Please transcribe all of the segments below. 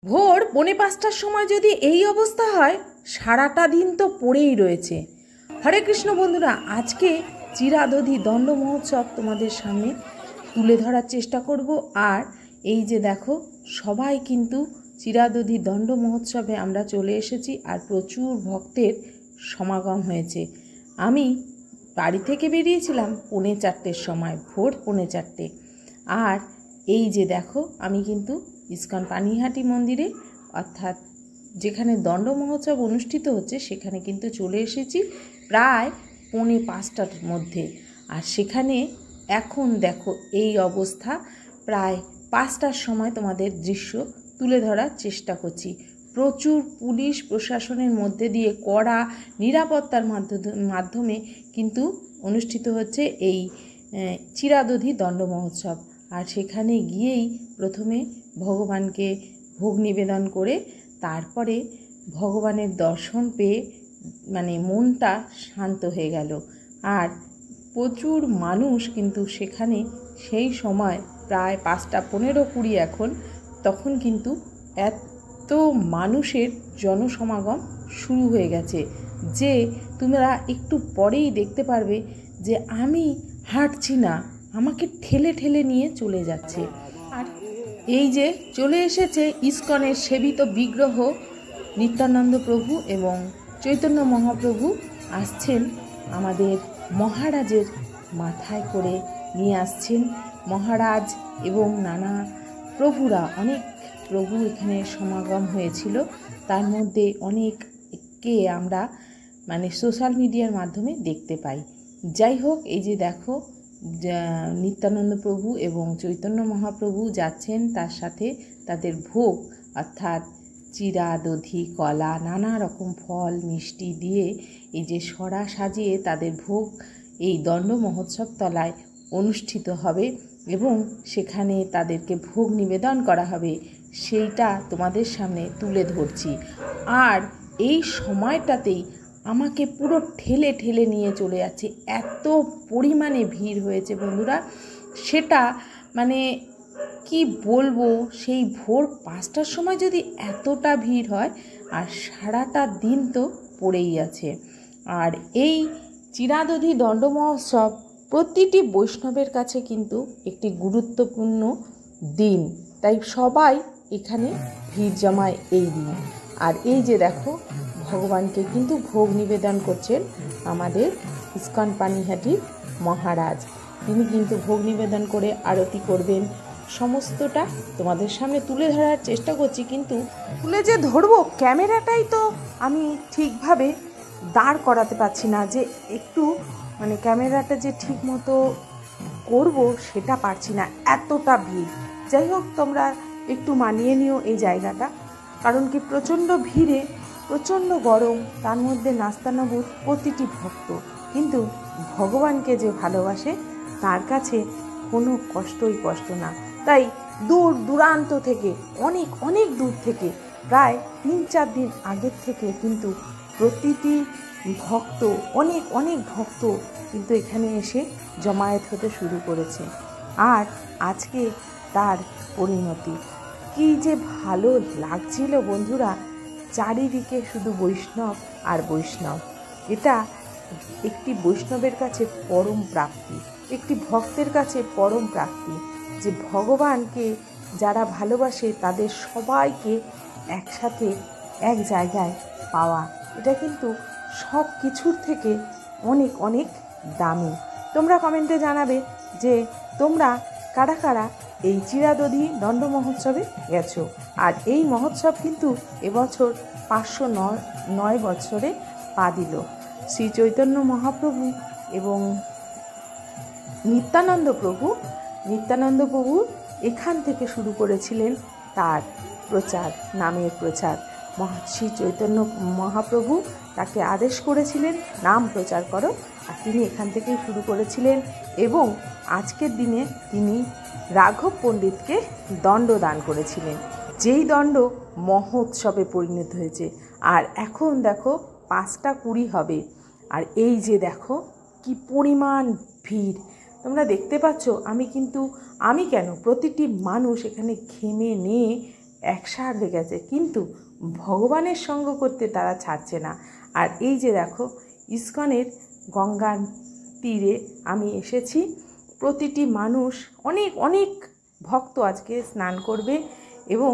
ভোর 4:45টার সময় যদি এই অবস্থা হয়, সারাটা দিন তো পড়েই রয়েছে। হরে কৃষ্ণ বন্ধুরা, আজকে চিরাদধি দণ্ড মহোৎসব তোমাদের সামনে তুলে ধরার চেষ্টা করব। আর এই যে দেখো, সবাই কিন্তু চিরাদধি দণ্ড মহোৎসবে আমরা চলে এসেছি আর প্রচুর ভক্তের সমাগম হয়েছে। আমি বাড়ি থেকে বেরিয়েছিলাম 4:45টার সময়, ভোর 4:45। আর এই যে দেখো, আমি কিন্তু ইস্কন পানিহাটি মন্দিরে, অর্থাৎ যেখানে দণ্ড মহোৎসব অনুষ্ঠিত হচ্ছে, সেখানে কিন্তু চলে এসেছি প্রায় 4:45টার মধ্যে। আর সেখানে এখন দেখো এই অবস্থা, প্রায় 5টার সময় তোমাদের দৃশ্য তুলে ধরার চেষ্টা করছি। প্রচুর পুলিশ প্রশাসনের মধ্যে দিয়ে কড়া নিরাপত্তার মাধ্যমে কিন্তু অনুষ্ঠিত হচ্ছে এই চিরাদধি দণ্ড মহোৎসব। আর সেখানে গিয়েই প্রথমে ভগবানকে ভোগ নিবেদন করে তারপরে ভগবানের দর্শন পেয়ে মনটা শান্ত হয়ে গেল। আর প্রচুর মানুষ কিন্তু সেখানে সেই সময় প্রায় 5:15-20 এখন, তখন কিন্তু এত মানুষের জনসমাগম শুরু হয়ে গেছে যে তোমরা একটু পরেই দেখতে পারবে যে আমি হাঁটছি না, আমাকে ঠেলে ঠেলে নিয়ে চলে যাচ্ছে। আর এই যে চলে এসেছে ইস্কনের সেবিত বিগ্রহ নিত্যানন্দ প্রভু এবং চৈতন্য মহাপ্রভু আসছেন আমাদের মহারাজের মাথায় করে নিয়ে আসছেন। মহারাজ এবং নানা প্রভুরা, অনেক প্রভু এখানে সমাগম হয়েছিল। তার মধ্যে অনেককে আমরা সোশ্যাল মিডিয়ার মাধ্যমে দেখতে পাই। যাই হোক, এই যে দেখো, নিত্যানন্দ প্রভু এবং চৈতন্য মহাপ্রভু যাচ্ছেন, তার সাথে তাদের ভোগ অর্থাৎ চিরা, দধি, কলা, নানা রকম ফল মিষ্টি দিয়ে এই যে সরা সাজিয়ে তাদের ভোগ এই দণ্ড মহোৎসব তলায় অনুষ্ঠিত হবে এবং সেখানে তাদেরকে ভোগ নিবেদন করা হবে, সেইটা তোমাদের সামনে তুলে ধরছি। আর এই সময়টাতেই আমাকে পুরো ঠেলে ঠেলে নিয়ে চলে যাচ্ছে, এত পরিমাণে ভিড় হয়েছে বন্ধুরা। সেটা কি বলবো, সেই ভোর 5টার সময় যদি এতটা ভিড় হয়, আর সারাটা দিন তো পড়েই আছে। আর এই চিরাদধি দণ্ড মহোৎসব প্রতিটি বৈষ্ণবের কাছে কিন্তু একটি গুরুত্বপূর্ণ দিন, তাই সবাই এখানে ভিড় জমায় এই দিন। আর এই যে দেখো, ভগবানকে কিন্তু ভোগ নিবেদন করছেন আমাদের ইস্কন পানিহাটির মহারাজ। তিনি কিন্তু ভোগ নিবেদন করে আরতি করবেন। সমস্তটা তোমাদের সামনে তুলে ধরার চেষ্টা করছি, কিন্তু তুলে যে ধরবো, ক্যামেরাটাই তো আমি ঠিকভাবে দাঁড় করাতে পারছি না, যে একটু ক্যামেরাটা যে ঠিক মতো করবো সেটা পারছি না, এতটা ভিড়। যাই হোক, তোমরা একটু মানিয়ে নিও এই জায়গাটা, কারণ কি প্রচণ্ড ভিড়ে, প্রচণ্ড গরম, তার মধ্যে নাস্তানাবুদ প্রতিটি ভক্ত। কিন্তু ভগবানকে যে ভালোবাসে তার কাছে কোনো কষ্টই কষ্ট না। তাই দূর দূরান্ত থেকে, অনেক অনেক দূর থেকে, প্রায় 3-4 দিন আগের থেকে কিন্তু প্রতিটি ভক্ত, অনেক অনেক ভক্ত কিন্তু এখানে এসে জমায়েত হতে শুরু করেছে। আর আজকে তার পরিণতি কি যে ভালো লাগছিল বন্ধুরা। চারিদিকে শুধু বৈষ্ণব আর বৈষ্ণব। এটা একটি বৈষ্ণবের কাছে পরম প্রাপ্তি, একটি ভক্তের কাছে পরম প্রাপ্তি, যে ভগবানকে যারা ভালোবাসে তাদের সবাইকে একসাথে এক জায়গায় পাওয়া। এটা কিন্তু সব কিছুর থেকে অনেক অনেক দামি। তোমরা কমেন্টে জানাবে যে তোমরা কারা কারা এই চিরাদধি দণ্ড মহোৎসবে গেছো। আর এই মহোৎসব কিন্তু এবছর 509 বছরে পা দিল। শ্রী চৈতন্য মহাপ্রভু এবং নিত্যানন্দ প্রভু এখান থেকে শুরু করেছিলেন তার প্রচার, নামের প্রচার। শ্রী চৈতন্য মহাপ্রভু তাকে আদেশ করেছিলেন, নাম প্রচার করো, আর তিনি এখান থেকেই শুরু করেছিলেন। এবং আজকের দিনে তিনি রাঘব পণ্ডিতকে দণ্ড দান করেছিলেন, যেই দণ্ড মহোৎসবে পরিণত হয়েছে। আর এখন দেখো 5:20 হবে, আর এই যে দেখো কি পরিমাণ ভিড় তোমরা দেখতে পাচ্ছ। আমি কেন, প্রতিটি মানুষ এখানে ঘেমে নিয়ে একসার হয়ে গেছে, কিন্তু ভগবানের সঙ্গ করতে তারা ছাড়ছে না। আর এই যে দেখো ইস্কনের গঙ্গার তীরে আমি এসেছি। প্রতিটি মানুষ অনেক অনেক ভক্ত আজকে স্নান করবে এবং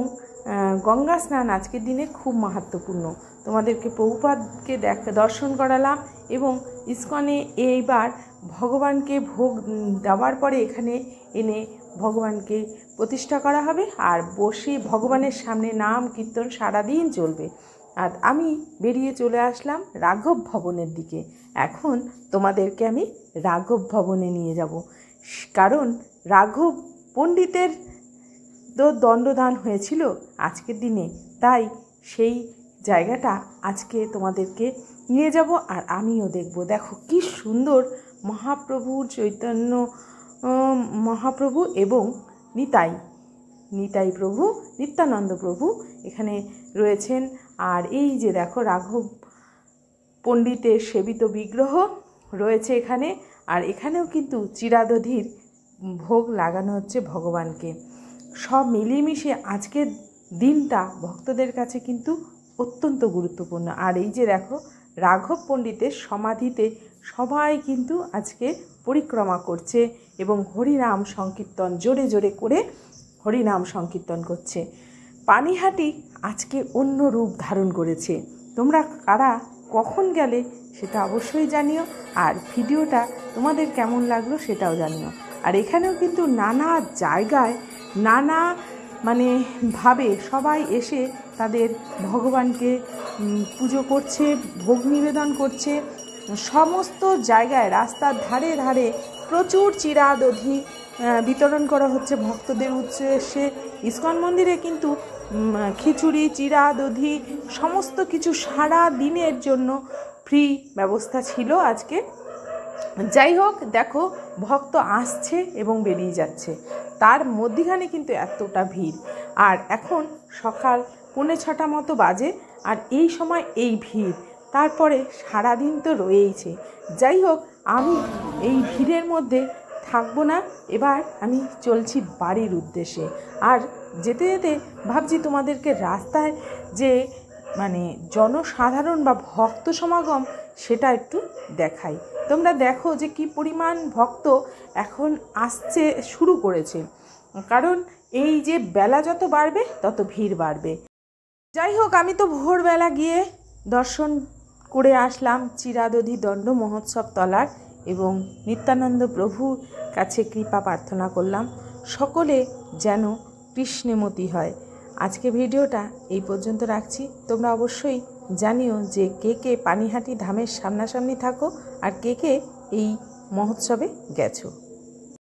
গঙ্গা স্নান আজকের দিনে খুব মাহাত্ম্যপূর্ণ। তোমাদেরকে প্রভুপাদকে দর্শন করালাম এবং ইস্কনে এইবার ভগবানকে ভোগ দেওয়ার পরে এখানে এনে ভগবানকে প্রতিষ্ঠা করা হবে আর বসে ভগবানের সামনে নাম কীর্তন সারাদিন চলবে। আর আমি বেরিয়ে চলে আসলাম রাঘব ভবনের দিকে। এখন তোমাদেরকে আমি রাঘব ভবনে নিয়ে যাব, কারণ রাঘব পণ্ডিতের তো দণ্ডদান হয়েছিল আজকের দিনে, তাই সেই জায়গাটা আজকে তোমাদেরকে নিয়ে যাব আর আমিও দেখব। দেখো কি সুন্দর মহাপ্রভুর চৈতন্য মহাপ্রভু এবং নিতাই প্রভু, নিত্যানন্দ প্রভু এখানে রয়েছেন। আর এই যে দেখো রাঘব পণ্ডিতের সেবিত বিগ্রহ রয়েছে এখানে। আর এখানেও কিন্তু চিরাদধির ভোগ লাগানো হচ্ছে ভগবানকে। সব মিলিয়ে আজকের দিনটা ভক্তদের কাছে কিন্তু অত্যন্ত গুরুত্বপূর্ণ। আর এই যে দেখো রাঘব পণ্ডিতের সমাধিতে সবাই কিন্তু আজকে পরিক্রমা করছে এবং হরিনাম সংকীর্তন জোরে জোরে করে হরিনাম সংকীর্তন করছে। পানিহাটি আজকে অন্য রূপ ধারণ করেছে। তোমরা কারা কখন গেলে সেটা অবশ্যই জানিও, আর ভিডিওটা তোমাদের কেমন লাগলো সেটাও জানিও। আর এখানেও কিন্তু নানা জায়গায় নানা ভাবে সবাই এসে তাদের ভগবানকে পুজো করছে, ভোগ নিবেদন করছে। সমস্ত জায়গায় রাস্তার ধারে ধারে প্রচুর চিরাদধি বিতরণ করা হচ্ছে ভক্তদের উদ্দেশ্যে। ইস্কন মন্দিরে কিন্তু খিচুড়ি, চিরাদধি সমস্ত কিছু সারা দিনের জন্য ফ্রি ব্যবস্থা ছিল আজকে। যাই হোক, দেখো ভক্ত আসছে এবং বেরিয়ে যাচ্ছে, তার মধ্যখানে কিন্তু এতটা ভিড়। আর এখন সকাল 5:45 মতো বাজে, আর এই সময় এই ভিড়, তারপরে সারাদিন তো রয়েইছে। যাই হোক, আমি এই ভিড়ের মধ্যে থাকবো না, এবার আমি চলছি বাড়ির উদ্দেশ্যে। আর যেতে যেতে ভাবছি তোমাদেরকে রাস্তায় যে জনসাধারণ বা ভক্ত সমাগম সেটা একটু দেখাই। তোমরা দেখো যে কি পরিমাণ ভক্ত এখন আসছে শুরু করেছে, কারণ এই যে বেলা যত বাড়বে তত ভিড় বাড়বে। যাই হোক, আমি তো ভোরবেলা গিয়ে দর্শন করে আসলাম চিরাদধি দণ্ড মহোৎসব তলার এবং নিত্যানন্দ প্রভুর কাছে কৃপা প্রার্থনা করলাম সকলে যেন কৃষ্ণমতী হয়। আজকে ভিডিওটা এই পর্যন্ত রাখছি। তোমরা অবশ্যই জানিও যে কে কে পানিহাটি ধামের সামনাসামনি থাকো আর কে কে এই মহোৎসবে গেছো।